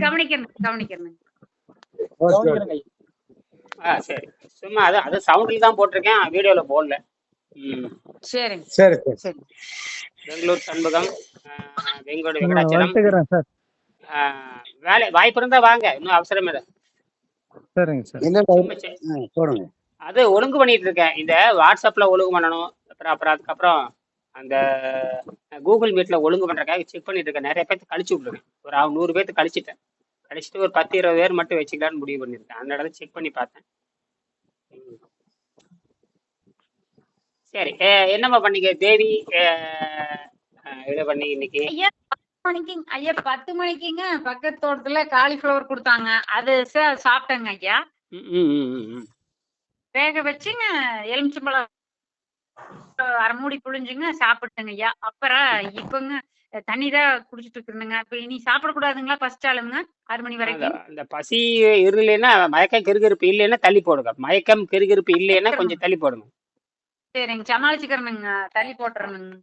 கவனிக்கிறேன் கவனிக்கிறேன். Okay okay கவனிக்கிறேங்க ஐயா. சரி. சும்மா அது சவுண்டில் தான் போட்டிருக்கேன், வீடியோவில் போடல. ம். சரிங்க சரி சரி சரி. பெங்களூர் சண்முகம், வெங்கோடு நான் வெங்கடாச்சலம். வளர்த்துக்கிறேன் சார். வேலை வாய்ப்பு இருந்தால் வாங்க, இன்னும் அவசரம் இல்லை. சரிங்க சார். இல்ல சும்மா போடுங்க. அது ஒழுங்கு பண்ணிட்டு இருக்கேன். இந்த வாட்ஸ்அப்பில் ஒழுங்கு பண்ணணும். அப்புறம் அதுக்கப்புறம் அந்த கூகுள் மீட்டில் ஒழுங்கு பண்ணுறக்காக செக் பண்ணிட்டு இருக்கேன். நிறைய பேர்த்து கழிச்சு விட்ருக்கேன். ஒரு 100 பேர்த்து கழிச்சிட்டேன். கழிச்சிட்டு ஒரு 10-20 பேர் மட்டும் வச்சுக்கலான்னு முடிவு பண்ணியிருக்கேன். அந்த இடத்துல செக் பண்ணி பார்த்தேன். ம். சரி. என்னம்மா பண்ணீங்க தேவி? இதை பண்ணி இன்னைக்கு ஐயா 10 மணிக்குங்க ஐயா 10 மணிக்குங்க பக்கத்து தோட்டத்துல காலிஃப்ளவர் கொடுத்தாங்க. அது சாப்பிட்டேங்க ஐயா. ம் ம் ம் ம் வேக வச்சுங்க எலுமிச்சம்பழம் அரை மூடி புழிஞ்சுங்க சாப்பிட்டுங்க ஐயா. அப்புறம் இப்பங்க தண்ணி தான் குடிச்சிட்டு இருக்கிறேங்க. இப்ப இனி சாப்பிடக்கூடாதுங்களா ஃபர்ஸ்ட் ஆளுங்க 6 மணி அந்த வரைக்கும்? அந்த பசி இல்லைன்னா, மயக்கம் கிறுகிறுப்பு இல்லைன்னா தள்ளி போடுங்க. மயக்கம் கிறுகிறுப்பு இல்லைன்னா கொஞ்சம் தள்ளி போடுங்க. சரிங்க சமாளிச்சுக்கிறேனுங்க. தள்ளி போட்டுறேனுங்க.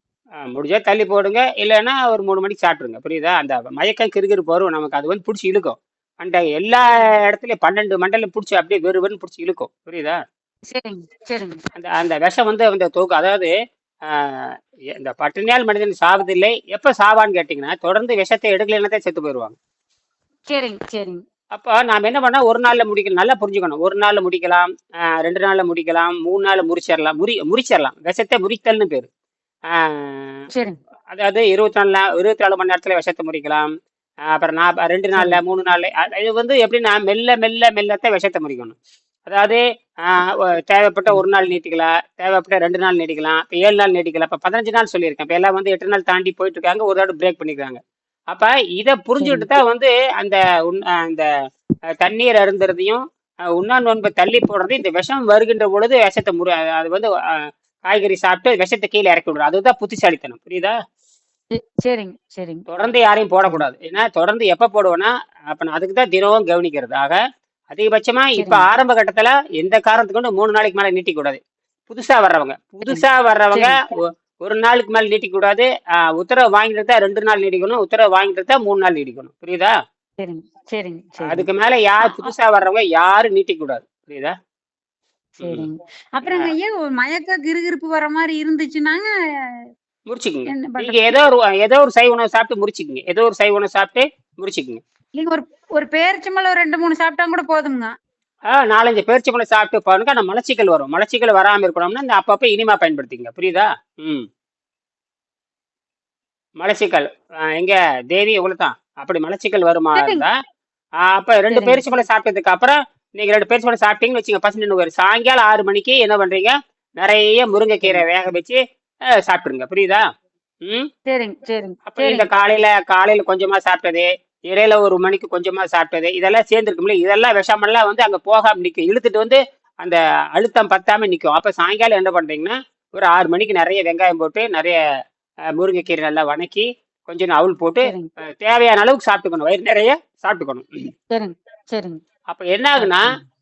முடிஞ்சா தள்ளி போடுங்க. இல்லைன்னா ஒரு 3 மணிக்கு சாப்பிட்ருங்க. புரியுதா? அந்த மயக்கம் கிறுகிறுப்பு வரும் நமக்கு. அது வந்து பிடிச்சி இழுக்கும். அந்த எல்லா இடத்துலையும் 12 மண்டலம் பிடிச்சி அப்படியே வெறுவெறுன்னு பிடிச்சி இழுக்கும். புரியுதா? சரிங்க சரிங்க அந்த அந்த விஷம் வந்து அந்த தூக்கு, அதாவது ஆஹ், இந்த பட்டினியால் மனிதன் சாவதில்லை. எப்போ சாவான்னு கேட்டிங்கன்னா, தொடர்ந்து விஷத்தை எடுக்கலைன்னா தான் செத்து போயிடுவாங்க. சரிங்க சரிங்க அப்போ நாம் என்ன பண்ணால் ஒரு நாளில் முடிக்கணும். நல்லா புரிஞ்சுக்கணும். ஒரு நாளில் முடிக்கலாம், 2 நாளில் முடிக்கலாம், 3 நாளில் முறிச்சிடலாம். முறிச்சிடலாம். விஷத்தை முறித்தல்னு பேர். சரிங்க அதாவது 24 மணி நேரத்தில் விஷத்தை முறிக்கலாம். அப்புறம் 2 நாளில், 3 நாளில். இது வந்து எப்படின்னா மெல்ல மெல்ல மெல்லத்தான் விஷத்தை முறிக்கணும். அதாவது தேவைப்பட்ட 1 நாள் நீட்டிக்கலாம், தேவைப்பட்ட 2 நாள் நீட்டிக்கலாம், இப்போ 7 நாள் நீட்டிக்கலாம். இப்போ 15 நாள் சொல்லியிருக்கேன். இப்போ எல்லாம் வந்து 8 நாள் தாண்டி போயிட்டு இருக்காங்க, ஒரு தடவை பிரேக் பண்ணிக்கிறாங்க. அப்போ இதை புரிஞ்சுக்கிட்டு தான் வந்து அந்த அந்த தண்ணீர் அருந்துறதையும் உண்ணா நோன்பை தள்ளி போடுறதையும், இந்த விஷம் வருகின்ற பொழுது விஷத்தை அது வந்து காய்கறி சாப்பிட்டு விஷத்தை கீழே இறக்கி விடுறது. அதுதான் புத்திசாலித்தனம். புரியுதா? சரிங்க சரிங்க தொடர்ந்து யாரையும் போடக்கூடாது. ஏன்னா தொடர்ந்து எப்போ போடுவோன்னா, அப்போ நான் அதுக்கு தான் தினமும் கவனிக்கிறது. ஆக அதிகபட்சமா இப்போ சரிங்க ஆரம்ப கட்டத்துல எந்த காரணத்துக்கு கொண்டு 3 நாளைக்கு மேல நீட்டிக்க கூடாது. புதுசா வர்றவங்க சரிங்க ஒரு நாளுக்கு மேல நீட்டிக்க கூடாது. உத்தரவு வாங்கிட்டு தான் 2 நாள் நீடிக்கணும். உத்தரவு வாங்கிட்டு தான் 3 நாள் நீடிக்கணும். புரியுதா? சரிங்க சரிங்க சரிங்க அதுக்கு மேல புதுசா வர்றவங்க யாரும் நீட்டிக்க கூடாது. புரியுதா? ம். சரிங்க. அப்புறங்க ஐயா ஒரு மயக்க கிறுகிறுப்பு வர மாதிரி இருந்துச்சுன்னாங்க முறிச்சுக்குங்க. என்ன நீங்க பண்றது? ஏதோ ஒரு சைவ உணவு சாப்பிட்டு முறிச்சுக்குங்க. ஏதோ ஒரு சைவ உணவு சாப்பிட்டு முறிச்சுக்குங்க. இல்லைங்க ஒரு ஒரு பேரிச்சம்பழம் 2, 3 சாப்பிட்டா கூட போதுங்க. 4-5 பேரிச்சம்பழம் சாப்பிட்டு பாருங்க. ஆனால் மலச்சிக்கல் வரும். மலச்சிக்கல் வராம இருக்கணும்னா இந்த அப்பப்போ இனிமா பயன்படுத்திங்க. புரியுதா? ம். மலச்சிக்கல் எங்க தேவி உங்களுக்கு தான் அப்படி மலச்சிக்கல் வருமா சரிங்க இருந்தா, அப்ப 2 சரிங்க பேரிச்சம்பழம் சாப்பிட்டதுக்கு அப்புறம் நீங்க 2 பேரிச்சம்பழம் சாப்பிட்டீங்கன்னு வச்சுங்க, பசங்க ஒரு சாயங்காலம் 6 மணிக்கு என்ன பண்றீங்க, நிறைய முருங்கைக்கீரை சரிங்க வேக வச்சு சாப்பிடுங்க. புரியுதா? ம். சரிங்க சரிங்க அப்ப இந்த சரிங்க காலையில கொஞ்சமா சாப்பிட்டது, இடையில 1 மணிக்கு கொஞ்சமா சாப்பிட்டது, இதெல்லாம் சேர்ந்துருக்கும்ல. இதெல்லாம் விஷமெல்லாம் வந்து அங்க போகாம நிற்கும். இழுத்துட்டு வந்து அந்த அழுத்தம் பத்தாம நிற்கும். அப்ப சாயங்காலம் என்ன பண்றீங்கன்னா, ஒரு 6 மணிக்கு நிறைய வெங்காயம் போட்டு, நிறைய முருங்கைக்கீரை நல்லா வணக்கி, கொஞ்சம் அவுள் போட்டு சரிங்க தேவையான அளவுக்கு சாப்பிட்டுக்கணும். வயிறு நிறைய சாப்பிட்டுக்கணும். சரிங்க சரிங்க அப்ப என்ன ஆகுனா, சாப்பிட்டுங்க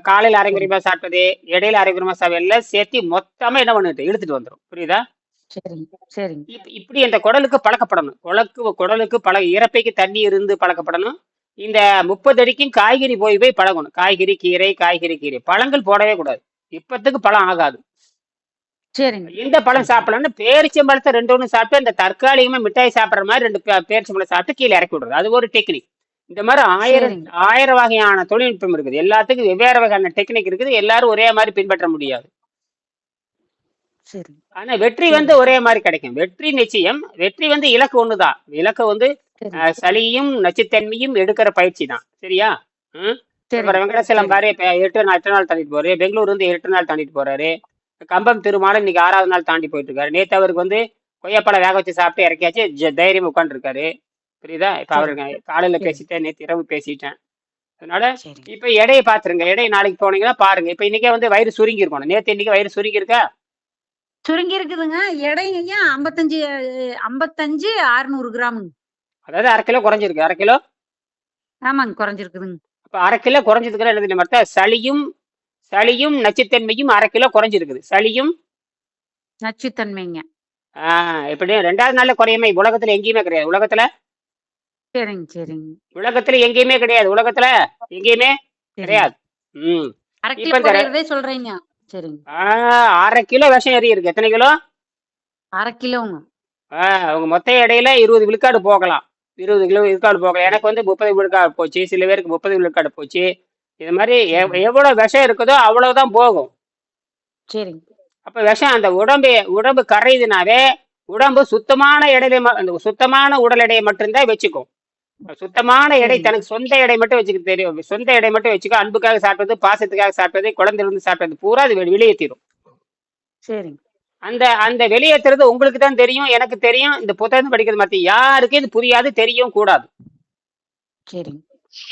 காலையில சரிங்க அரைக்குறைமா சாப்பிட்டது, இடையில அரைக்குறைமா சாப்பிட்டது எல்லாம் சேர்த்து மொத்தமா என்ன பண்ணிட்டு இழுத்துட்டு வந்துடும். புரியுதா? சரிங்க சரிங்க இப்படி இந்த குடலுக்கு பழக்கப்படணும். குடலுக்கு இறப்பைக்கு தண்ணி இருந்து பழக்கப்படணும். இந்த 30 அடிக்கும் காய்கறி போய் போய் பழகணும். காய்கறி கீரை பழங்கள் போடவே கூடாது. இப்பத்துக்கு பழம் ஆகாது. சரிங்க எந்த பழம் சரிங்க சாப்பிடலாம்னு பேரிச்சம்பழத்தை 2 சாப்பிட்டு, இந்த தற்காலிகமா மிட்டாய் சாப்பிட்ற மாதிரி 2 பேரிச்சம்பழம் சாப்பிட்டு கீழே இறக்கி விடுறது. அது ஒரு டெக்னிக். இந்த மாதிரி சரிங்க 1000 வகையான தொழில்நுட்பம் இருக்குது. எல்லாத்துக்கும் வெவ்வேறு வகையான டெக்னிக் இருக்குது. எல்லாரும் ஒரே மாதிரி பின்பற்ற முடியாது. சரிங்க ஆனா வெற்றி வந்து சரிங்க ஒரே மாதிரி கிடைக்கும். வெற்றி நிச்சயம். வெற்றி வந்து இலக்கு ஒண்ணுதான். இலக்கு வந்து சரிங்க சளியும் நச்சுத்தன்மையும் எடுக்கிற பயிற்சி தான். சரியா? ம். சரிங்க அப்புறம் வெங்கடாச்சலம் சரிங்க பாரு, இப்ப 8 நாள் தாண்டிட்டு போறாரு. பெங்களூர் வந்து 8 நாள் தாண்டிட்டு போறாரு. கம்பம் திருமாலும் இன்னைக்கு 6வது நாள் தாண்டி போயிட்டு இருக்காரு. நேத்து அவருக்கு வந்து கொய்யாப்பழம் வேக வச்சு சாப்பிட்டு இறக்கியாச்சு. தைரியம் உட்காந்துருக்காரு. புரியுதா? இப்ப சரிங்க அவருக்கு காலையில சரிங்க பேசிட்டேன், நேற்று இரவு பேசிட்டேன். அதனால சரிங்க இப்ப எடையை பாத்துருங்க. எடை நாளைக்கு போனீங்கன்னா பாருங்க. இப்ப இன்னைக்கே வந்து வயிறு சுருங்கி இருக்கணும். நேத்து இன்னைக்கு வயிறு சுருங்கி இருக்கா? சுருங்கி இருக்குதுங்க. எடைங்க ஐயா 55 600 கிராமுங்க. அதாவது 1/2 கிலோ குறைஞ்சிருக்கு. 1/2 கிலோ. ஆமாங்க குறைஞ்சிருக்குதுங்க. அப்ப 1/2 கிலோ குறைஞ்சதுக்குள்ள எழுதி மாதிரி சளியும் நச்சுத்தன்மையும் 1/2 கிலோ குறைஞ்சிருக்குது. சளியும் நச்சுத்தன்மைங்க. எப்படி 2வது நாள்ல குறையுமே உலகத்துல எங்கேயுமே கிடையாது. உலகத்துல சரிங்க, சரிங்க, உலகத்துல எங்கேயுமே கிடையாது. உலகத்துல எங்கேயுமே சரிங்க. கிடையாது. ம். 1/2 இப்ப கிலோ இந்த குறையிறதே சொல்றீங்க. சரிங்க. 1/2 கிலோ விஷம் ஏறி இருக்கு. எத்தனை கிலோ? 1/2 கிலோங்க. அவங்க மொத்த எடையில 20 விழுக்காடு போகலாம். 20 கிலோ விழுக்காடு போகலாம். சரி, எனக்கு வந்து 30 விழுக்காடு போச்சு. சில பேருக்கு 30 விழுக்காடு போச்சு. இது மாதிரி சரிங்க, எவ்வளவு விஷம் இருக்குதோ அவ்வளவுதான் போகும். சரிங்க, அப்ப விஷம் அந்த உடம்பு கரையுதுனாவே உடம்பு சுத்தமான எடையில அந்த சுத்தமான உடல் எடையை மட்டும்தான் வச்சுக்கும். சுத்தமான எடை சரிங்க, தனக்கு சொந்த எடை மட்டும் வச்சுக்க தெரியும். சொந்த எடை மட்டும் வச்சுக்க. அன்புக்காக சாப்பிட்டது, பாசத்துக்காக சாப்பிட்டது, குழந்தையிலிருந்து சாப்பிட்டது பூரா அது வெளியேற்றிடும். சரிங்க, அந்த அந்த வெளியேற்றுறது உங்களுக்கு தான் தெரியும், எனக்கு தெரியும். இந்த புத்தகம் படிக்கிறது மத்த யாருக்கும் இது புரியாது, தெரியும் கூடாது. சரிங்க,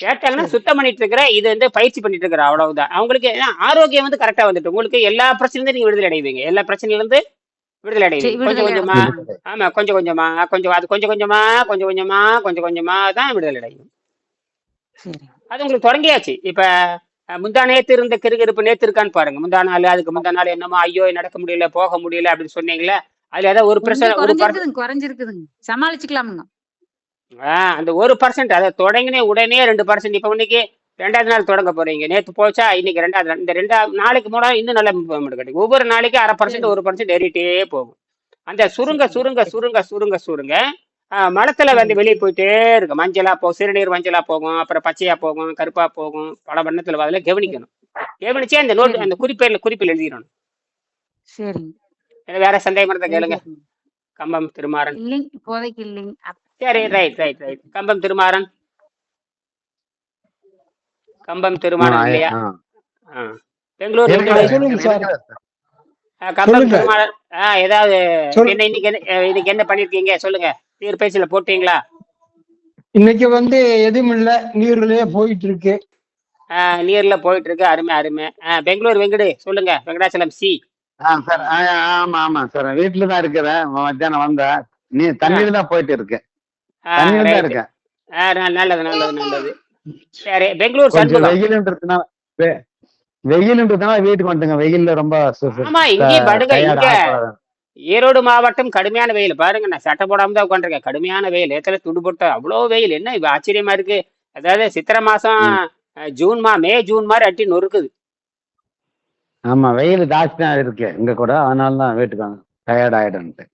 கேட்டாங்கன்னா சரி, சுத்தம் பண்ணிட்டு இருக்கிற, இது வந்து பயிற்சி பண்ணிட்டு இருக்கிற, அவ்வளவுதான். அவங்களுக்கு ஏன்னா ஆரோக்கியம் வந்து கரெக்டா வந்துட்டு உங்களுக்கு எல்லா பிரச்சனையும் நீங்க விடுதலை அடைவீங்க. எல்லா பிரச்சனையில இருந்து விடுதலை அடைவீங்க. கொஞ்சம் விடுதலை கொஞ்சமா, அடைஞ்சிடலாங்க. ஆமா, கொஞ்சம் கொஞ்சமா, கொஞ்சம் கொஞ்சமா, கொஞ்சம் கொஞ்சமா, கொஞ்சம் கொஞ்சமா தான் விடுதலை அடையும். சரிங்க, அது உங்களுக்கு தொடங்கியாச்சு. இப்ப முந்தா நேத்து இருந்த கிறுகிறுப்பு நேத்து இருக்கான்னு பாருங்க. முந்தா நாள், அதுக்கு முந்தா நாள் என்னமோ ஐயோ நடக்க முடியல, போக முடியல அப்படின்னு சொன்னீங்களே. அதுல ஏதாவது ஒரு பிரச்சனை, கொஞ்சம் குறைஞ்சிருக்குதுங்க. சமாளிச்சுக்கலாமுங்க. அந்த 1% அதை தொடங்கினே உடனே 2%. இப்ப இன்னைக்கு 2வது நாள் தொடங்க போறீங்க. நேத்து போச்சா, இன்னைக்கு 2வது நாள். இந்த 2 நாளைக்கு 3 இன்னும் நல்ல மூவ்மெண்ட் கிடைக்கும். ஒவ்வொரு நாளைக்கு 1/2%, சரிங்க, 1% ஏறிட்டே போகும். அந்த சுருங்க சரிங்க, சுருங்க சரி, சுருங்க சுருங்க சுருங்க மலத்துல வந்து சரிங்க, வெளியே போயிட்டே இருக்கு. மஞ்சளா சிறுநீர் மஞ்சளா போகும், அப்புறம் பச்சையா போகும், கருப்பா போகும், பல வண்ணத்துல அதில் சரி, கவனிக்கணும். கவனிச்சே அந்த நோட்டு, சரிங்க, அந்த குறிப்பில் எழுதிடணும். சரிங்க. வேற சந்தேகம் இருந்தா கேளுங்க. எழுதிடுறேங்க. கம்பம் திருமாறன். இல்லைங்க, இப்போதைக்கு இல்லைங்க. சரி, ரைட் ரைட் ரைட். கம்பம் திருமாறன். கம்பம் திருமாறன் இல்லையா? ஆ. ஆ. பெங்களூர் எனக்கு வெங்கடேஷ். சொல்லுங்க சார். கம்பம் சொல்லுங்க. திருமாறன். ஏதாவது சொல் என்ன இன்னைக்கு என்ன பண்ணிருக்கீங்க சொல்லுங்க. நீர் பேச்சில போட்டீங்களா? இன்னைக்கு வந்து எதுவும் இல்ல, நீர்லயே போயிட்டு இருக்கு. நீர்ல போயிட்டு இருக்கு. அருமை அருமை. பெங்களூர் வெங்கடு சொல்லுங்க. வெங்கடாச்சலம் சி. சார் ஆமா ஆமா சார், வீட்டுல தான் இருக்கிறேன். மத்தியானம் வந்தேன். நீ தண்ணியில தான் போயிட்டு இருக்கு. தண்ணியில தான் ரைட். இருக்கேன். நல்லது நல்லது நல்லது. சரி, பெங்களூர் கொஞ்சம் சண்முகம். வெயில்ன்றதுனால வீட்டுக்கு வந்துட்டுங்க. வெயில்ல ரொம்ப ஆமா, இங்கே படுங்க. டயர்ட் இங்க ஆகக்கூடாது. ஈரோடு மாவட்டம் கடுமையான வெயில் பாருங்க. நான் சட்டை போடாம தான் உட்காந்துருக்கேன். கடுமையான வெயில். எத்தனை துடு போட்ட அவ்வளோ வெயில். என்ன இது ஆச்சரியமா இருக்கு. அதாவது சித்திரை மாசம், ம். மே ஜூன் மாதிரி அட்டி நொறுக்குது. ஆமா, வெயில் ஜாஸ்தியா இருக்கு இங்க கூட. அதனால தான் வீட்டுக்கு வந்து டயர்ட் ஆயிடுன்ட்டு.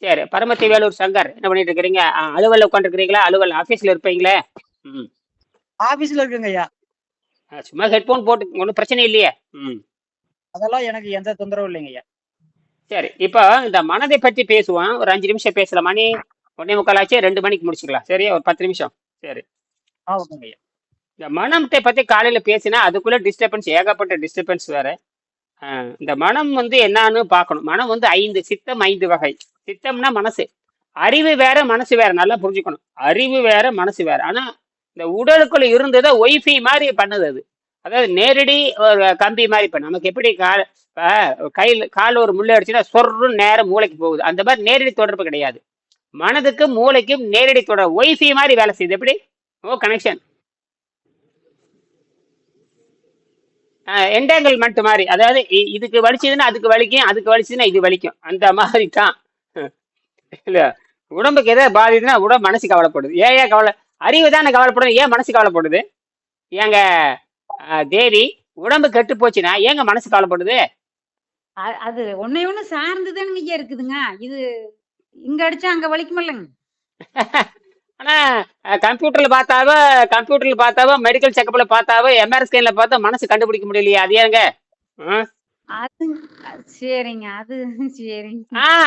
சரி, பரமத்தி வேலூர் சங்கர் என்ன பண்ணிட்டு இருக்கிறீங்க? அலுவல் உட்காந்துருக்கிறீங்களா? அலுவல் ஆபீஸ்ல இருப்பீங்களே. ம். ஆபீஸ்ல இருக்குங்க ஐயா. சும்மா ஹெட்போன் போட்டு ஒன்றும் பிரச்சனை இல்லையே. ம். அதெல்லாம் எனக்கு எந்த தொந்தரவும் இல்லைங்க ஐயா. சரி, இப்போ இந்த மனதை பற்றி பேசுவோம். ஒரு 5 நிமிஷம் பேசலாம். மணி 1:45 ஆச்சு. 2 மணிக்கு முடிச்சுக்கலாம். சரியா? ஒரு 10 நிமிஷம். சரி, ஓகேங்க ஐயா. இந்த மனத்தை பத்தி காலையில பேசினா அதுக்குள்ள டிஸ்டர்பன்ஸ், ஏகப்பட்ட டிஸ்டர்பன்ஸ் வேற. இந்த மனம் வந்து என்னன்னு பார்க்கணும். மனம் வந்து 5 சித்தம், 5 வகை. சித்தம்னா மனசு. அறிவு வேற, மனசு வேற. நல்லா புரிஞ்சுக்கணும். அறிவு வேற, மனசு வேற. ஆனா இந்த உடலுக்குள்ள இருந்ததை ஒய்ஃபை மாதிரி பண்ணுது அது. அதாவது நேரடி ஒரு கம்பி மாதிரி. இப்ப நமக்கு எப்படி காலில் ஒரு முள்ளை அடிச்சுன்னா சொர்ன்னு நேரம் மூளைக்கு போகுது. அந்த மாதிரி நேரடி தொடர்பு கிடையாது. மனதுக்கும் மூளைக்கும் நேரடி தொடர்பு. ஒய்ஃபை மாதிரி வேலை செய்யுது. எப்படி? ஓ கனெக்ஷன். என்டேங்கிள்மெண்ட் மாதிரி. அதாவது இதுக்கு வலிச்சதுன்னா அதுக்கு வலிக்கும், அதுக்கு வலிச்சதுன்னா இது வலிக்கும். அந்த மாதிரி தான். இல்ல, உடம்புக்கு எதாவது பாதிதுன்னா உடம்பு மனசு கவலைப்படுது. ஏன் கவலை? அறிவு தானே கவலைப்படுது. ஏன் மனசு கவலைப்படுது? ஏங்க தேவி, உடம்பு கெட்டு போச்சுன்னா ஏங்க மனசு கவலைப்படுது? அது ஒண்ணே ஒண்ணு சார்ந்துதானுங்க ஐயா இருக்குதுங்க. இது இங்க அடிச்சா அங்க வலிக்குமில்லங்க. ஆனா கம்ப்யூட்டர்ல பார்த்தாவோ மெடிக்கல் செக்கப்ல பார்த்தாவோ எம்ஆர் ஸ்கேன்ல பார்த்தா மனசு கண்டுபிடிக்க முடியலையே. அது ஏங்க? அது சரிங்க. அது சரிங்க.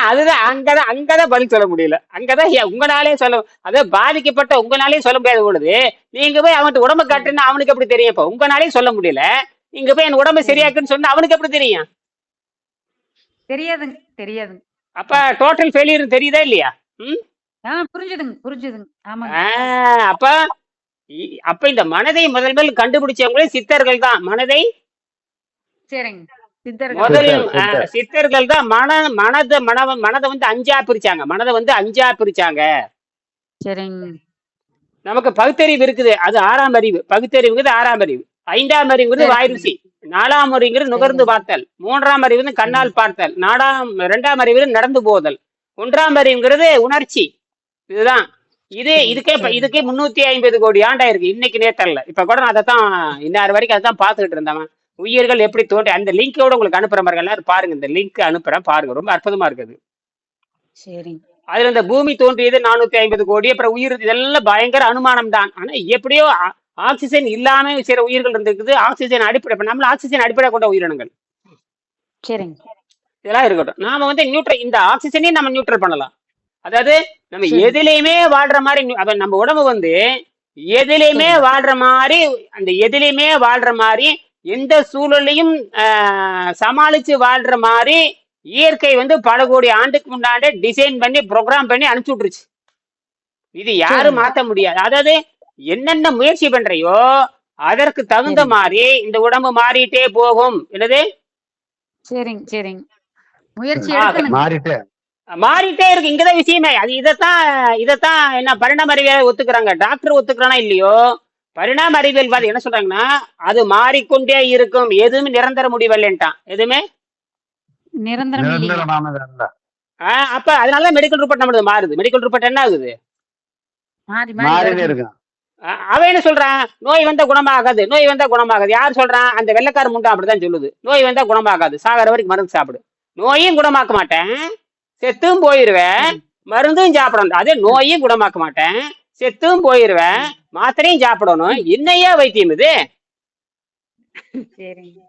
அதுதான். அங்கதான் பதில் சொல்ல முடியல. அங்கதான் உங்களாலே சொல்ல, அதாவது பாதிக்கப்பட்ட உங்களாலே சொல்ல முடியாத பொழுது நீங்க போய் அவன்கிட்ட உடம்பு காட்டுன்னு அவனுக்கு எப்படி தெரியும்? இப்ப உங்களாலே சொல்ல முடியல, நீங்க போய் என் உடம்பு சரியாக்குன்னு சொன்னா அவனுக்கு எப்படி தெரியும்? தெரியாதுங்க, தெரியாதுங்க. அப்ப டோட்டல் ஃபெயிலியர் தெரியுதா இல்லையா? புரிஞ்சுதுங்க, புரிஞ்சுதுங்க. ஆமாங்க. அப்ப இந்த மனதை முதல் கண்டுபிடிச்சவங்களே சித்தர்கள் தான். மனதை சரிங்க. சித்தர்கள். முதலில் சித்தர்கள் தான் மனதை வந்து 5ஆ பிரிச்சாங்க. மனதை வந்து 5ஆ பிரிச்சாங்க. சரிங்க. நமக்கு பகுத்தறிவு இருக்குது, அது 6ஆம் அறிவு. பகுத்தறிவுங்கிறது 6ஆம் அறிவு. 5ஆம் அறிவுங்கிறது வாய் ருசி. 4ஆம் அறிவுங்கிறது நுகர்ந்து பார்த்தல். 3ஆம் அறிவு கண்ணால் பார்த்தல். 2ஆம் அறிவு நடந்து போதல். 1ஆம் அறிவுங்கிறது உணர்ச்சி. இதுதான். இதுக்கே சரி இதுக்கே 350 கோடி ஆண்டாயிருக்கு இன்னைக்கு நேத்தல்ல. இப்ப கூட நான் அதைத்தான் இன்னார் வரைக்கும் அதான் பார்த்துக்கிட்டு இருந்தவன். உயிர்கள் எப்படி தோன்றி அந்த லிங்கோட உங்களுக்கு அனுப்புற மாதிரி எல்லாரும் பாருங்க. இந்த லிங்க் அனுப்புறேன் பாருங்க, ரொம்ப அற்புதமா இருக்குது. சரிங்க அதுல இந்த பூமி தோன்றியது 450 கோடி, அப்புறம் உயிர், இதெல்லாம் பயங்கர அனுமானம் தான். ஆனா எப்படியோ ஆக்சிஜன் இல்லாம சில உயிர்கள் இருந்திருக்குது. ஆக்சிஜன் அடிப்படை, இப்ப நம்மள ஆக்சிஜன் அடிப்படை கொண்ட உயிரினங்கள் சரிங்க இதெல்லாம் இருக்கட்டும். நாம வந்து நியூட்ரல், இந்த ஆக்சிஜனையும் நம்ம நியூட்ரல் பண்ணலாம். அதாவது நம்ம சரி எதுலையுமே வாழ்ற மாதிரி நம்ம உடம்பு வந்து எதுலையுமே சரிங்க வாழ்ற மாதிரி, அந்த எதுலையுமே வாழ்ற மாதிரி, எந்த சூழலையும் சமாளிச்சு வாழ்ற மாதிரி இயற்கை வந்து பல கோடி ஆண்டுக்கு முன்னாடி டிசைன் பண்ணி ப்ரோக்ராம் பண்ணி அனுப்பிச்சு விட்டுருச்சு. இது யாரும் சரிங்க மாத்த முடியாது. அதாவது என்னென்ன முயற்சி பண்றையோ அதற்கு தகுந்த சரிங்க மாதிரி இந்த உடம்பு மாறிட்டே போகும். என்னது? சரிங்க சரிங்க முயற்சி ஆ, எடுக்கணுங்க. மாறிட்டு மாறிட்டே இருக்கு. இங்கதான் விஷயமே. அது இதைத்தான் என்ன பரிணாம அறிவியல் ஒத்துக்கிறாங்க. டாக்டர் ஒத்துக்கிறானா இல்லையோ, பரிணாம அறிவியல்வாதி என்ன சொல்றாங்கன்னா அது மாறிக்கொண்டே இருக்கும், எதுவுமே நிரந்தர முடிவல்லன்ட்டான். எதுவுமே நிரந்தரம் இல்லைங்க. நிரந்தரமானது அல்ல. அப்ப அதனாலதான் மெடிக்கல் ரிப்போர்ட் நம்மளது மாறுது. மெடிக்கல் ரிப்போர்ட் என்ன ஆகுது? மாறி மாறி மாறினே வருதுங்க. இருக்கும். அவன் என்ன சொல்றான்? நோய் வந்தா குணமாகாது, நோய் வந்தா குணமாகாது. யார் சொல்றான்? அந்த வெள்ளைக்கார முண்டா அப்படிதான் சொல்லுது. நோய் வந்தா குணமாகாது, சாகர வரைக்கும் மருந்து சாப்பிடு. நோயும் குணமாக்க மாட்டேன், செத்தும் போயிருவேன், சரிங்க மருந்தும் சாப்பிடணும். அதே நோயும் குணமாக்க மாட்டேன், செத்தும் போயிருவேன், மாத்திரையும் சாப்பிடணும். என்னையா வைத்தியம் இது? சரிங்க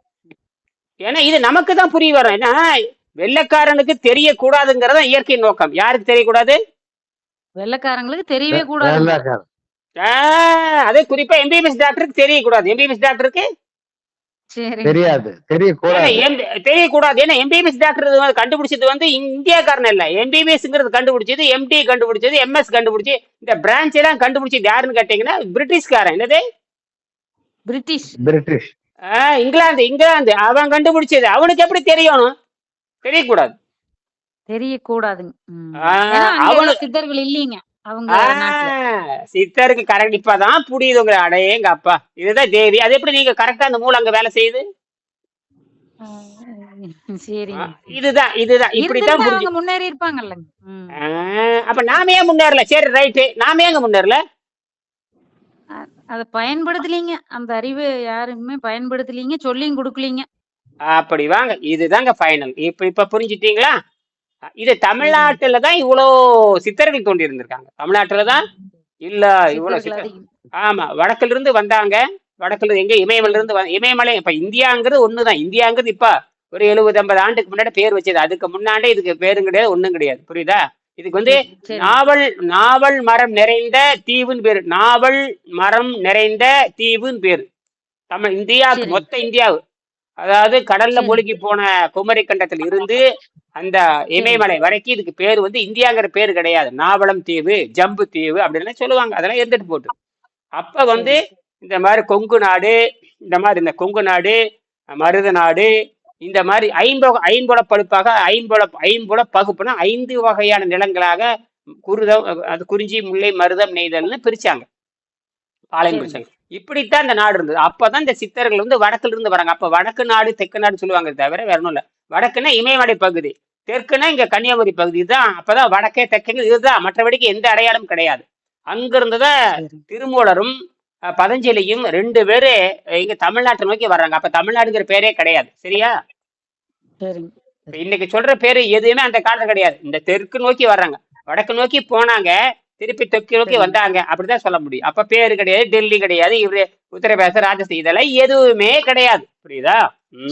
ஏன்னா இது நமக்கு தான் புரிய வரும். ஏன்னா வெள்ளைக்காரனுக்கு தெரியக்கூடாதுங்கிறத இயற்கை நோக்கம். யாருக்கு தெரியக்கூடாது? வெள்ளைக்காரங்களுக்கு தெரியவே கூடாதுங்க. வெள்ளைக்காரன். அது குறிப்பா எம்பிபிஎஸ் டாக்டருக்கு தெரியக்கூடாது. எம்பிபிஎஸ் டாக்டருக்கு சரிங்க தெரியாது, தெரியக்கூடாது. தெரியக்கூடாது. ஏன்னா எம்பிபிஎஸ் டாக்டர் கண்டுபிடிச்சது வந்து இந்தியாக்காரன் இல்ல. எம்பிபிஎஸ்ங்கிறது கண்டுபிடிச்சது, எம்டி கண்டுபிடிச்சது, எம்எஸ் கண்டுபிடிச்சு, இந்த பிரான்ச் எல்லாம் கண்டுபிடிச்சது யாருன்னு கேட்டீங்கன்னா பிரிட்டிஷ்காரன். என்னது? பிரிட்டிஷ். பிரிட்டிஷ். இங்கிலாந்து அவன் கண்டுபிடிச்சது. அவனுக்கு எப்படி தெரியணும்? தெரியக்கூடாது. தெரியக்கூடாதுங்க. ஆஹ் ஏன்னா அங்க அவனு எல்லாம் சித்தர்கள் இல்லைங்க அவங்க நாட்டுல. சித்தருக்கு கரெக்ட் இப்பதான் புரியுதுங்க. அடையேங்க அப்பா, இதுதான் தேவி. அது எப்படி நீங்க கரெக்டா அந்த மூளை அங்க வேலை செய்யுது? சரிங்க இதுதான் இப்படித்தான் இருந்திருந்தா புரிஞ்சு. அவங்க முன்னேறி இருப்பாங்கல்லங்க. அப்ப நாம ஏன் முன்னேறல? சரி ரைட்டு, நாம ஏங்க முன்னேறல? அத பயன்படுத்தலீங்க. அந்த அறிவு யாருமே பயன்படுத்தலீங்க, சொல்லியும் கொடுக்கலீங்க. அப்படி வாங்க, இதுதாங்க ஃபைனல். இப்ப புரிஞ்சுட்டீங்களா? இது சரிங்க தமிழ்நாட்டுல தான் இவ்வளோ சித்தர்கள் தோண்டி இருந்திருக்காங்க. தமிழ்நாட்டுல தான் இல்ல இவ்வளவு சித்தர்கள் சித்தர். அதிகம். ஆமா, வடக்குல இருந்து வந்தாங்க. வடக்குல இருந்து எங்க? இமயமலையில சரிங்க இருந்து இமயமலை. இப்ப இந்தியாங்கிறது ஒண்ணுதான். இந்தியாங்கிறது இப்ப ஒரு 70-50 ஆண்டுக்கு முன்னாடி பேர் வச்சது. அதுக்கு முன்னாடி இதுக்கு பேரும் கிடையாது, ஒண்ணும் கிடையாது. புரியுதா? இதுக்கு வந்து சரிங்க நாவல் மரம் நிறைந்த தீவுன்னு பேரு. நாவல் மரம் நிறைந்த தீவுன்னு பேரு. இந்தியாவுக்கு, சரிங்க மொத்த இந்தியாவு, அதாவது கடல்ல சரிங்க மூழ்கி போன குமரி கண்டத்துல இருந்து அந்த சரிங்க இமயமலை வரைக்கும் இதுக்கு பேர் வந்து இந்தியாங்கிற பேர் கிடையாது. நாவலம் தீவு, ஜம்பு தீவு அப்படின்னு சொல்லுவாங்க. அதெல்லாம் இருந்துட்டு போட்டு. அப்ப வந்து சரிங்க இந்த மாதிரி கொங்கு நாடு, இந்த மாதிரி இந்த கொங்கு நாடு, மருத நாடு, இந்த மாதிரி ஐம்புல பழுப்பாக ஐம்புல பகுப்புனா 5 வகையான நிலங்களாக அது குறிஞ்சி, முல்லை, மருதம், நெய்தல்னு பிரிச்சாங்க. பாளையம் சரிங்க பிரிச்சாங்க. இப்படித்தான் இந்த நாடு இருந்தது. அப்பதான் இந்த சித்தர்கள் வந்து வடக்குல இருந்து வராங்க. அப்ப வடக்கு நாடு தெற்கு நாடு சொல்லுவாங்க, தவிர வேற ஒன்றும் இல்லை. வடக்குன்னா இமயமலை பகுதி, தெற்குன்னா இங்க கன்னியாகுமரி பகுதி. இதுதான் அப்பதான் வடக்கே தெற்கே இதுதான். மற்றபடிக்கு எந்த அடையாளம் கிடையாது. அங்கிருந்துதான் சரிங்க திருமூலரும் பதஞ்சலியும் 2 பேரு இங்க தமிழ்நாட்டை நோக்கி வர்றாங்க. அப்ப தமிழ்நாடுங்கிற பேரே கிடையாது. சரியா? சரிங்க இப்ப இன்னைக்கு சொல்ற பேரு எதுவுமே அந்த காலத்துல கிடையாது. இந்த தெற்கு நோக்கி வர்றாங்க, வடக்கு நோக்கி போனாங்க, திருப்பி தெற்கு நோக்கி சரிங்க வந்தாங்க. அப்படிதான் சொல்ல முடியும். அப்ப பேரு கிடையாது, டெல்லி கிடையாது, இவரு உத்தரப்பிரதேச, ராஜஸ்தான், இதெல்லாம் எதுவுமே கிடையாது. புரியுதா?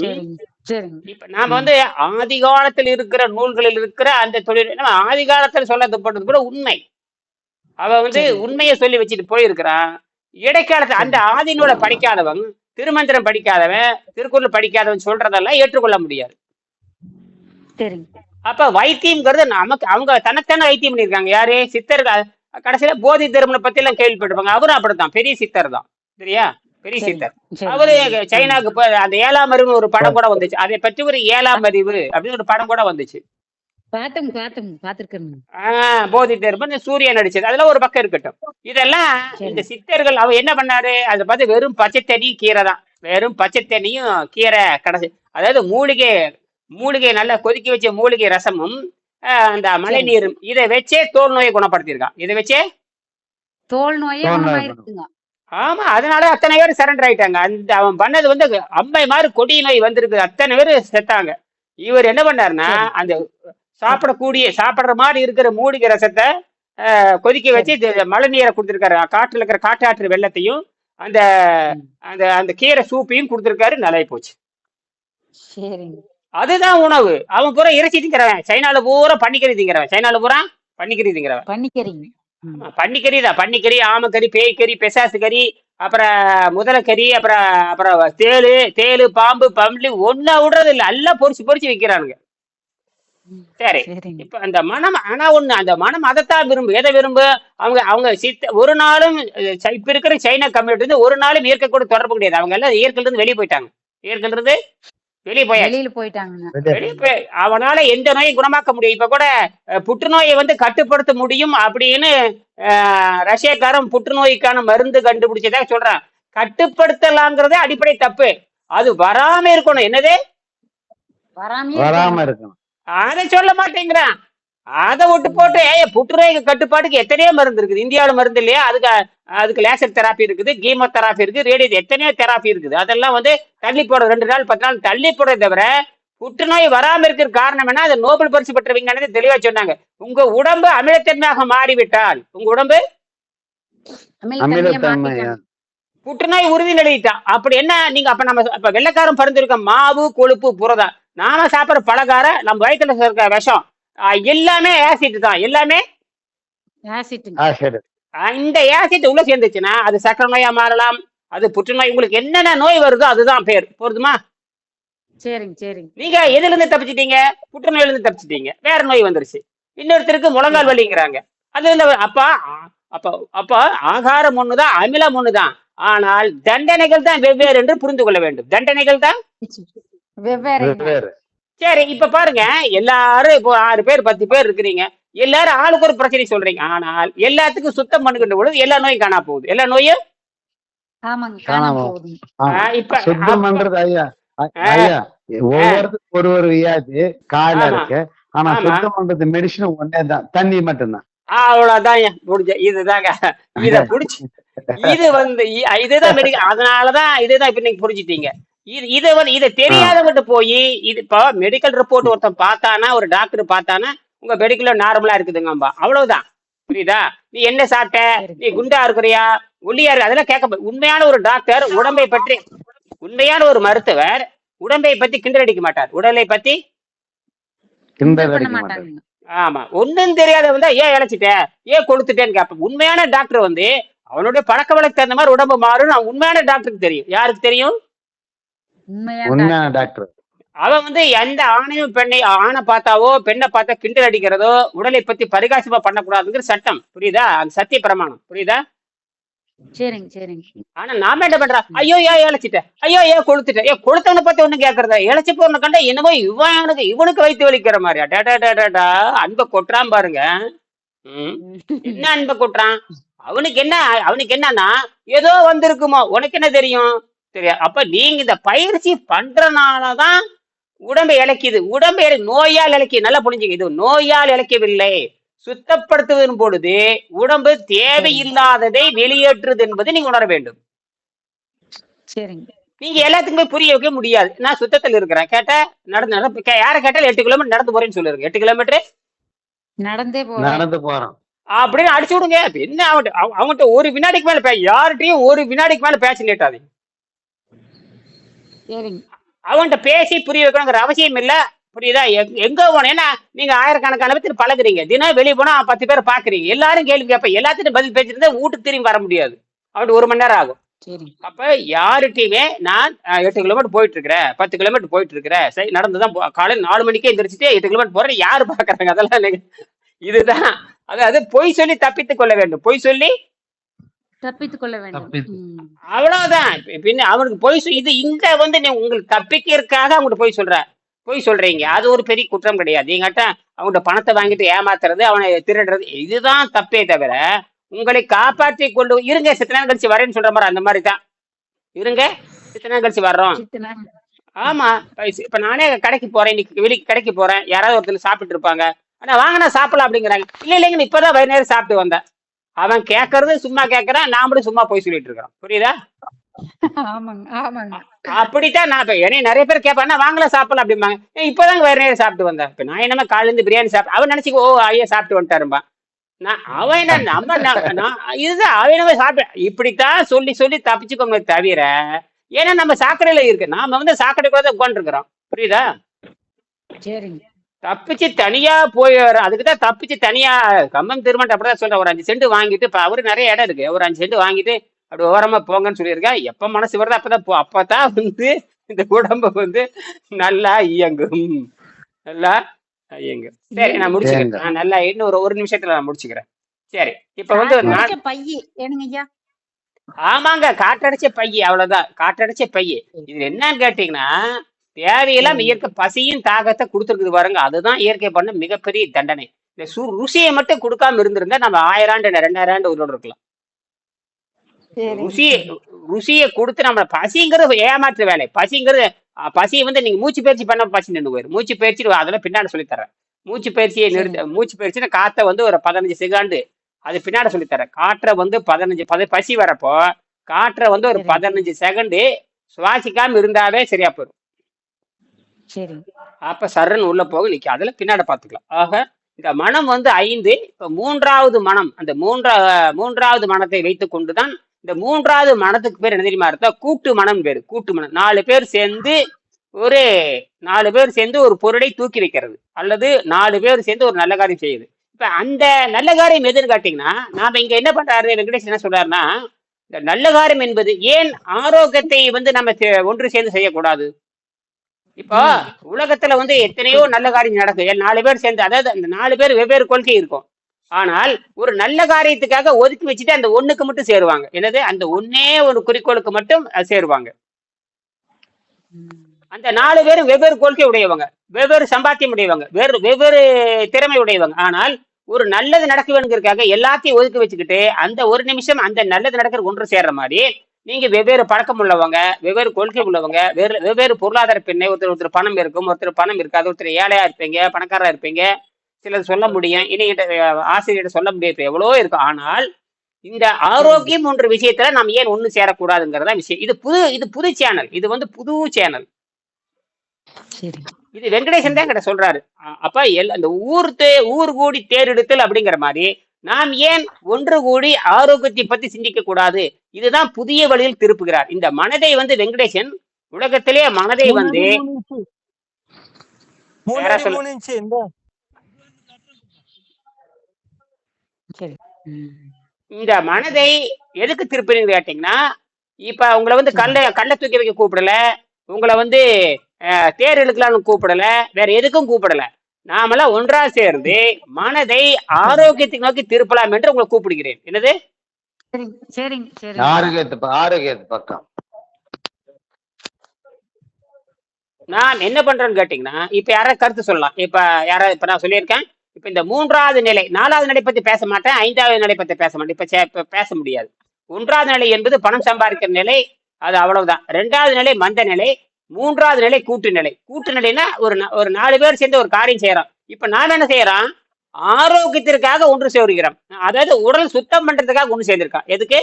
சரிங்க சரிங்க இப்ப நாம வந்து ஆதி காலத்தில் இருக்கிற நூல்களில் இருக்கிற அந்த தொழில் நம்ம ஆதி காலத்துல சொல்லப்பட்டது கூட உண்மை. அவ வந்து சரிங்க உண்மையை சொல்லி வச்சுட்டு போயிருக்கிறான். இடைக்காலத்துல அந்த சரிங்க ஆதி நூலை படிக்காதவன், திருமந்திரம் படிக்காதவன், திருக்குறள் படிக்காதவன் சொல்றதெல்லாம் ஏற்றுக்கொள்ள முடியாது. சரிங்க அப்ப வைத்தியம்ங்கிறது நமக்கு அவங்க தனத்தான வைத்தியம் பண்ணியிருக்காங்க. யாரு? சித்தர்கள். கடைசியில போதி தர்மனை பத்தி எல்லாம் கேள்விப்பட்டிருப்பாங்க. அவரும் அப்படித்தான், பெரிய சித்தர் தான். சரியா? பெரிய சரிங்க சித்தர். அவரு சரிங்க சைனாக்கு போய் அந்த 7ஆம் அறிவுன்னு ஒரு படம் கூட வந்துச்சு. அதை பற்றி ஒரு 7ஆம் அறிவு அப்படின்னு ஒரு படம் கூட வந்துச்சு. பாத்துருக்கேன். போதி தர்மன் சூர்யா நடிச்சது. அதெல்லாம் ஒரு பக்கம் இருக்கட்டும். இதெல்லாம் இந்த சரிங்க சித்தர்கள் அவர் என்ன பண்ணாரு? அதை பார்த்து வெறும் பச்சை தண்ணியும் கீரை தான். வெறும் பச்சை தண்ணியும் கீரை கடைசி, அதாவது மூலிகை நல்லா கொதிக்க வச்ச மூலிகை ரசமும் அந்த மழை சரிங்க நீரும், இதை வச்சே தோல் நோயை குணப்படுத்தியிருக்கான். இதை வச்சே தோல் நோயே தோல் நோய் குணமாயிருக்குங்க. ஆமா, அதனால அத்தனை பேர் சரண்டர் ஆயிட்டாங்க. அந்த அவன் பண்ணது வந்து அம்மை மாதிரி கொடிய நோய் வந்திருக்கு, அத்தனை பேர் செத்தாங்க. இவர் என்ன பண்ணாருன்னா, சரி அந்த சரி சாப்பிடுற மாதிரி இருக்கிற மூலிகை ரசத்தை கொதிக்க வச்சு சரி. மழை நீரை கொடுத்துருக்காரு. காட்டுல இருக்கிற காட்டாற்று வெள்ளத்தையும் அந்த ம். அந்த அந்த கீரை சூப்பையும் கொடுத்துருக்காரு. நல்லா போச்சு. சரிங்க. அதுதான் உணவு. அவன் பூரா இறைச்சி திங்கிறவன், சைனால பூரா பன்னிக்கறி திங்கிறவன், சைனால பூரா பன்னிக்கறி திங்கிறவன். பண்ணிக்கிறீங்க. ம். ஆமா, பன்னிக்கறி தான். பன்னிக்கறி, ஆமக்கறி, பேய்க்கறி, பெசாசு கறி, அப்புறம் முதலைக்கறி, அப்புறம் அப்புறம் தேளு, பாம்பு, பம்பளி ஒன்னா விடுறது இல்லை. எல்லாம் பொரிச்சு பொரிச்சு வைக்கிறானுங்க. ம். சரி, சரிங்க. இப்ப அந்த மனம் ஆனா ஒண்ணு, அந்த மனம் அதைத்தான் விரும்பு. எதை விரும்பு? அவங்க அவங்க ஒரு நாளும் இப்ப இருக்கிற சைனா கம்யூனிட்டி வந்து ஒரு நாளும் இயற்கை கூட தொடர்பு கிடையாது. அவங்க எல்லாம் இயற்கையில இருந்து வெளியே போயிட்டாங்க. இயற்கையில இருந்து வெளியே போயாச்சு. வெளியில போயிட்டாங்க. வெளியே போய் அவனால எந்த நோயும் குணமாக்க முடியும். இப்ப கூட புற்றுநோயை வந்து கட்டுப்படுத்த முடியும் அப்படின்னு ரஷ்யாக்காரன் புற்றுநோய்க்கான மருந்து கண்டுபிடிச்சதா சொல்றான். கட்டுப்படுத்தலாங்கிறதே அடிப்படை தப்பு. அது வராம இருக்கணும். என்னது? வராமையே வராம இருக்கணும். இருக்கணும். அதை சொல்ல மாட்டேங்கிறான். அதை விட்டு போட்டு புற்றுநோய் கட்டுப்பாட்டுக்கு எத்தனையோ மருந்து இருக்குது. இந்தியாவில் மருந்து இல்லையா? அதுக்கு லேசர் தெராப்பி இருக்குது, கீமோ தெராப்பி இருக்கு, ரேடியோ, எத்தனையோ தெராப்பி இருக்குது. அதெல்லாம் வந்து தள்ளி போட 2 நாள் 10 நாள் தள்ளி போடுறதை தவிர புற்றுநோய் வராம இருக்கிற காரணம் என்ன? அதை நோபல் பரிசு பெற்ற விஞ்ஞானி தெளிவா சொன்னாங்க. உங்க உடம்பு அமிலத்தன்மையாக மாறிவிட்டால், உங்க உடம்பு அமிலத்தன்மையை அமிலத்தன்மை மாத்திட்டாங்க. புற்றுநோய் உறுதி நிலையிட்டான். அப்படி என்ன? நீங்க அப்ப நம்ம அப்ப வெள்ளைக்காரன் பரிந்துரைக்க மாவு, கொழுப்பு, புரதம். நாம சாப்பிட்ற பலகாரம், நம்ம வயிற்றுல இருக்க விஷம், எல்லாமே ஆசிட் தான். எல்லாமே ஆசிட்டுங்க. ஆசிட். இந்த ஆசிட் உள்ள சேர்ந்துச்சுன்னா அது சக்கரை நோயா மாறலாம். அது புற்றுநோய். உங்களுக்கு என்னென்ன நோய் வருதோ அதுதான் பேர். போதுமா? சரிங்க சரிங்க. நீங்க எதுல இருந்து தப்பிச்சிட்டீங்க? புற்றுநோயில இருந்து தப்பிச்சிட்டீங்க. வேற நோய் வந்துருச்சு. இன்னொருத்தருக்கு முழங்கால் வலிங்கிறாங்க. அது இல்ல. அப்ப அப்ப அப்ப ஆகாரம் ஒண்ணுதான், அமிலம் ஒண்ணுதான். ஆனால் தண்டனைகள் தான் வெவ்வேறு என்று புரிந்து கொள்ள வேண்டும். தண்டனைகள் தான் வெவ்வேறுங்க. வெவ்வேறு. சரி. இப்ப பாருங்க, எல்லாரும் இப்போ 6 பேர் 10 பேர் இருக்கிறீங்க. எல்லாரும் ஆளுக்கு ஒரு பிரச்சனை சொல்றீங்க. ஆனால் எல்லாத்துக்கும் சுத்தம் பண்ணுகின்ற பொழுது எல்லா நோயும் காணா போகுது. எல்லா நோயும் ஆமாங்க. காணாம காணாம போகுதுங்க. இப்ப சுத்தம் பண்றது ஐயா ஐயா ஒவ்வொருத்துக்கும் ஒரு வியாதி காயில ஆமா இருக்கு. ஆனா ஆமா சுத்தம் பண்றது மெடிசன் ஒன்னேதான், தண்ணி மட்டும்தான். அவ்வளவுதான் முடிஞ்ச. இதுதாங்க. இத புடிச்சு இது வந்து இதுதான் மெடிக்கல். அதனாலதான் இதுதான் இப்ப நீங்க புரிஞ்சுட்டீங்க. இதை வந்து இதை தெரியாதவங்கிட்ட போய் இது இப்போ மெடிக்கல் ரிப்போர்ட் ஒருத்தன் பார்த்தானா, ஒரு டாக்டர் பார்த்தானா, உங்க மெடிக்கல்ல நார்மலா இருக்குதுங்கம்பா, அவ்வளவுதான். புரியுதா? நீ என்ன சாப்பிட்ட, நீ குண்டா இருக்கிறியா, ஒல்லியா இருக்கு, அதெல்லாம் கேட்க. உண்மையான ஒரு டாக்டர் உடம்பை பற்றி, உண்மையான ஒரு மருத்துவர் உடம்பை பத்தி கிண்டல் அடிக்க மாட்டார். உடலை பத்தி கிண்டல் பண்ண அடிக்க மாட்டாரு. மாட்டாங்க. ஆமா, ஒன்னும் தெரியாத வந்தா ஏன் இழைச்சிட்ட, ஏன் கொளுத்துட்டேன்னு கேட்பேன். உண்மையான டாக்டர் வந்து அவனுடைய பழக்க வழக்கு தகுந்த மாதிரி உடம்பு மாறும். உண்மையான டாக்டருக்கு தெரியும். யாருக்கு தெரியும்? உண்மையான டாக்டர். அவன் வந்து எந்த ஆணையும் ஆணை பார்த்தாவோ பெண்ணை பார்த்தா கிண்டல் அடிக்கிறதோ உடலை பத்தி பரிகாசமா பண்ணக்கூடாதுங்கிற சட்டம். புரியுதா? அந்த சத்திய பிரமாணம். புரியுதா? சரிங்க சரிங்க. ஆனா நாம என்ன பண்றோம்? ஐயோ ஏன் இழைச்சிட்ட, ஐயோ ஏன் கொளுத்துட்ட, ஏன் கொளுத்தவனை பத்தி ஒண்ணு கேட்கறதா, இழைச்சி போன கண்டா என்னமோ இவனுக்கு வைத்து வலிக்கிற மாதிரி. டா அன்பை கொட்டுறான் பாருங்க. என்ன அன்பை கொட்டுறான்? அவனுக்கு என்னன்னா ஏதோ வந்திருக்குமோ, உனக்கு என்ன தெரியும்? தெரியாது. அப்ப நீங்க இந்த பயிற்சி பண்றனாலதான் உடம்பை இழக்கிது. உடம்பை நோயால் இழக்கி. நல்லா புரிஞ்சுங்க, இது நோயால் இழக்கவில்லை. சுத்தப்படுத்துவதன் பொழுது உடம்பு தேவையில்லாததை வெளியேற்றுது என்பதை நீங்க உணர வேண்டும். சரிங்க. நீங்க எல்லாத்துக்குமே புரிய வைக்க முடியாது. நான் சுத்தத்தில் இருக்கிறேன் கேட்டா நடந்து யாரை கேட்டாலும் 8 கிலோமீட்டர் நடந்து போறேன்னு சொல்லுங்க. 8 கிலோமீட்டர் நடந்து போறோம் அப்படின்னு அடிச்சு விடுங்க. என்ன அவங்ககிட்ட ஒரு வினாடிக்கு மேல யார்கிட்டையும் ஒரு வினாடிக்கு மேல பேச நீட்டாதீங்க. சரிங்க. அவன்கிட்ட பேசி புரிய வைக்கணுங்கிற அவசியம் இல்ல. புரியுதா? எங்க போனேன்னா நீங்க ஆயிரக்கணக்கான பேர் பழகுறீங்க. தினம் வெளியே போனா 10 பேரை பாக்குறீங்க. எல்லாரும் கேள்வி கேட்ப, எல்லாத்துக்கும் பதில் பேசிட்டு வீட்டுக்கு திரும்பி வர முடியாது. அவனுக்கு 1 மணி நேரம் ஆகும். அப்ப யாருகிட்டையுமே நான் 8 கிலோமீட்டர் போயிட்டு இருக்கிறேன், 10 கிலோமீட்டர் போயிட்டு இருக்கிறேன், சரி நடந்துதான் காலையில் 4 மணிக்கே எந்திரிச்சிட்டு 8 கிலோமீட்டர் போறேன், யாரு பாக்குறாங்க? அதெல்லாம் இதுதான். அதாவது பொய் சொல்லி தப்பித்துக் கொள்ள வேண்டும். பொய் சொல்லி தப்பித்துக் கொள்ள வேண்டும். அவ்வளவுதான். பின்ன அவனுக்கு பொய் இது இங்க வந்து நீ உங்களுக்கு தப்பிக்கிறதுக்காக அவங்ககிட்ட பொய் சொல்றீங்க. அது ஒரு பெரிய குற்றம் கிடையாது. எங்கிட்ட அவங்ககிட்ட பணத்தை வாங்கிட்டு ஏமாத்துறது, அவனை திருடுறது, இதுதான் தப்பே தவிர உங்களை காப்பாற்றி கொண்டு இருங்க சித்த நேரம் கழிச்சு வரேன்னு சொல்ற மாதிரி அந்த மாதிரி தான். இருங்க சித்த நேரம் கழிச்சு வர்றோம். ஆமா, இப்ப நானே கடைக்கு போறேன், இன்னைக்கு வெளிக்கு கடைக்கு போறேன், யாராவது ஒருத்தர் சாப்பிட்டு இருப்பாங்க, ஆனா வாங்கினா சாப்பிடலாம் அப்படிங்கிறாங்க. இல்லைங்க இப்பதான் வயிறு நேரம் சாப்பிட்டு வந்தேன். அவன் கேட்கறது சும்மா கேட்கறான், நாமளும் சும்மா போய் சொல்லிட்டு இருக்கிறோம். புரியுதா? ஆமாங்க ஆமாங்க. அப்படித்தான் நான் இப்ப என்னைய நிறைய பேர் கேட்பாங்க, வாங்கலாம் சாப்பிடலாம் அப்படிம்பாங்க. இப்பதாங்க வேற நேரம் சாப்பிட்டு வந்தேன். இப்ப நான் என்னமா காலையில இருந்து பிரியாணி சாப்பிட்டு அவன் நினைச்சுக்கோ, ஓ ஐயா சாப்பிட்டு வந்துட்டாரும்பா. அவன் என்ன நம்ம இதுதான் அவன் என்ன சாப்பிட்ட இப்படித்தான் சொல்லி சொல்லி தப்பிச்சுக்கோங்க தவிர, ஏன்னா நம்ம சாக்கடையில இருக்கு, நாம வந்து சாக்கடைக்குள்ள உட்காந்து இருக்கிறோம். புரியுதா? சரிங்க. தப்பிச்சு தனியா போய் அதுக்குதான் தப்பிச்சு தனியா கம்பம் திருமணம் அப்படிதான் சொல்றேன். ஒரு 5 சென்ட் வாங்கிட்டு, இப்ப அவரு நிறைய இடம் இருக்கு, ஒரு 5 சென்ட் வாங்கிட்டு அப்படி ஓரமா போங்கன்னு சொல்லியிருக்கேன். எப்ப மனசு வருது அப்பதான் அப்பதான் வந்து இந்த உடம்ப வந்து நல்லா இயங்கும், நல்லா இயங்கும். சரி, நான் முடிச்சுக்கிறேன். நான் நல்லா இன்னும் ஒரு நிமிஷத்துல நான் முடிச்சுக்கிறேன். சரி, இப்ப வந்து பையி ஏனுங்க ஐயா? ஆமாங்க, காற்றடைச்ச பைய, அவ்வளவுதான், காற்றடைச்ச பைய. இது என்னன்னு கேட்டீங்கன்னா, தேவையெல்லாம் இயற்கை பசியும் தாகத்தை கொடுத்துருக்குது பாருங்க, அதுதான் இயற்கை பண்ண மிகப்பெரிய தண்டனை. இந்த ருசியை மட்டும் கொடுக்காம இருந்திருந்தா நம்ம 1000 ஆண்டு 2000 ஆண்டு உயிரோடு இருக்கலாம். ருசியை கொடுத்து நம்ம பசிங்கிறது ஏமாற்று வேலை. பசியை வந்து நீங்க மூச்சு பயிற்சி பண்ண பசி நின்று போயிரு. மூச்சு பயிற்சி அதெல்லாம் பின்னாடி சொல்லித்தரேன். மூச்சு பயிற்சியை மூச்சு பயிற்சினா காற்றை வந்து ஒரு 15 செகண்டு அது பின்னாடி சொல்லித்தரேன். காற்றை வந்து 15 பசி வரப்போ காற்றை வந்து ஒரு 15 செகண்டு சுவாசிக்காம இருந்தாவே சரியா போயிடும். அப்ப சரண் உள்ள போக நிக்க, அதுல பின்னாடி பாத்துக்கலாம். ஆக இந்த மனம் வந்து 5. இப்ப 3வது மனம், அந்த மூன்றாவது மனத்தை வைத்துக் கொண்டுதான் இந்த 3வது மனத்துக்கு பேர் என்ன தெரியுமா இருந்தா, கூட்டு மனம் பேரு. கூட்டு மனம் 4 பேர் சேர்ந்து ஒரு பொருளை தூக்கி வைக்கிறது, அல்லது 4 பேர் சேர்ந்து ஒரு நல்ல காரியம் செய்யுது. இப்ப அந்த நல்ல காரியம் எதுன்னு கேட்டீங்கன்னா, நாம இங்க என்ன பண்றாரு வெங்கடேஷ் என்ன சொல்றாருன்னா, இந்த நல்ல காரியம் என்பது ஏன் ஆரோக்கியத்தை வந்து நம்ம ஒன்று சேர்ந்து செய்யக்கூடாது? இப்போ உலகத்துல வந்து எத்தனையோ நல்ல காரியம் நடக்குது, 4 பேர் சேர்ந்து, அதாவது அந்த 4 பேர் வெவ்வேறு கொள்கை இருக்கும். ஆனால் ஒரு நல்ல காரியத்துக்காக ஒதுக்கி வச்சுட்டு அந்த ஒண்ணுக்கு மட்டும் சேருவாங்க. என்னது, அந்த ஒன்னே ஒரு குறிக்கோளுக்கு மட்டும் சேருவாங்க. அந்த 4 பேரும் வெவ்வேறு கொள்கை உடையவங்க, வெவ்வேறு சம்பாத்தியம் உடையவங்க, வெவ்வேறு திறமை உடையவங்க. ஆனால் ஒரு நல்லது நடக்க வேணுங்கிறதுக்காக எல்லாத்தையும் ஒதுக்கி வச்சுக்கிட்டு அந்த ஒரு நிமிஷம் அந்த நல்லது நடக்கிற ஒன்று சேர்ற மாதிரி, நீங்க வெவ்வேறு பழக்கம் உள்ளவங்க, வெவ்வேறு கொள்கை உள்ளவங்க, வெவ்வேறு பொருளாதார பின்னை, ஒருத்தர் பணம் இருக்கும், ஒருத்தர் பணம் இருக்காது, ஒருத்தர் ஏழையா இருப்பீங்க, பணக்காரா இருப்பீங்க, சிலர் சொல்ல முடியும், இனிகிட்ட ஆசிரியர்கிட்ட சொல்ல முடியாது, எவ்வளோ இருக்கும். ஆனால் இந்த ஆரோக்கியம் போன்ற விஷயத்துல நாம் ஏன் ஒண்ணு சேரக்கூடாதுங்கிறதா விஷயம். இது புது சேனல், இது வந்து புது சேனல். இது வெங்கடேசன் தான் என்கிட்ட சொல்றாரு. அப்ப அந்த ஊர் கூடி தேரெடுத்தல் அப்படிங்கிற மாதிரி நாம் ஏன் ஒன்று கூடி ஆரோக்கியத்தை பத்தி சிந்திக்க கூடாது? இதுதான் புதிய வழியில் திருப்புகிறார். இந்த மனதை வந்து வெங்கடேசன் உலகத்திலே மனதை வந்து இந்த மனதை எதுக்கு திருப்பினு கேட்டீங்கன்னா, இப்ப உங்களை வந்து கல்ல தூக்கி வைக்க கூப்பிடல, உங்களை வந்து தேர் இழுக்கலாம்னு கூப்பிடல, வேற எதுக்கும் கூப்பிடல. நாமெல்லாம் ஒன்றா சேர்ந்து மனதை ஆரோக்கியத்துக்கு நோக்கி திருப்பலாம் என்று உங்களை கூப்பிடுகிறேன். என்னது, ஆரோக்கியத்து பக்கம் நான் என்ன பண்றேன்னு கேட்டீங்கன்னா, இப்ப யாராவது கருத்து சொல்லலாம். இப்ப நான் சொல்லியிருக்கேன், இப்ப இந்த 3வது நிலை, 4வது நிலை பத்தி பேச மாட்டேன், 5வது நிலை பத்தி பேச மாட்டேன். இப்ப பேச முடியாது. 1வது நிலை என்பது பணம் சம்பாதிக்கிற நிலை, அது அவ்வளவுதான். 2வது நிலை மந்த நிலை, 3வது நிலை கூட்டு நிலை. கூட்டு நிலைன்னா ஒரு 4 பேர் சேர்ந்து ஒரு காரியம் செய்யறோம். இப்ப நான் என்ன செய்யறோம், ஆரோக்கியத்திற்காக ஒன்று சேர்கிறோம். அதாவது உடல் சுத்தம் பண்றதுக்காக ஒன்று சேர்ந்திருக்கான். எதுக்கு?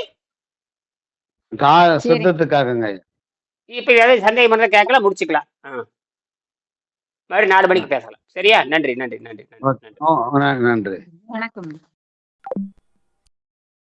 சுத்தத்துக்காகங்க. இப்ப ஏதாவது சந்தேகம் பண்ற கேட்கலாம், முடிச்சுக்கலாம். மறுபடியும் 4 மணிக்கு பேசலாம். சரியா? நன்றி. நன்றி. வணக்கம்.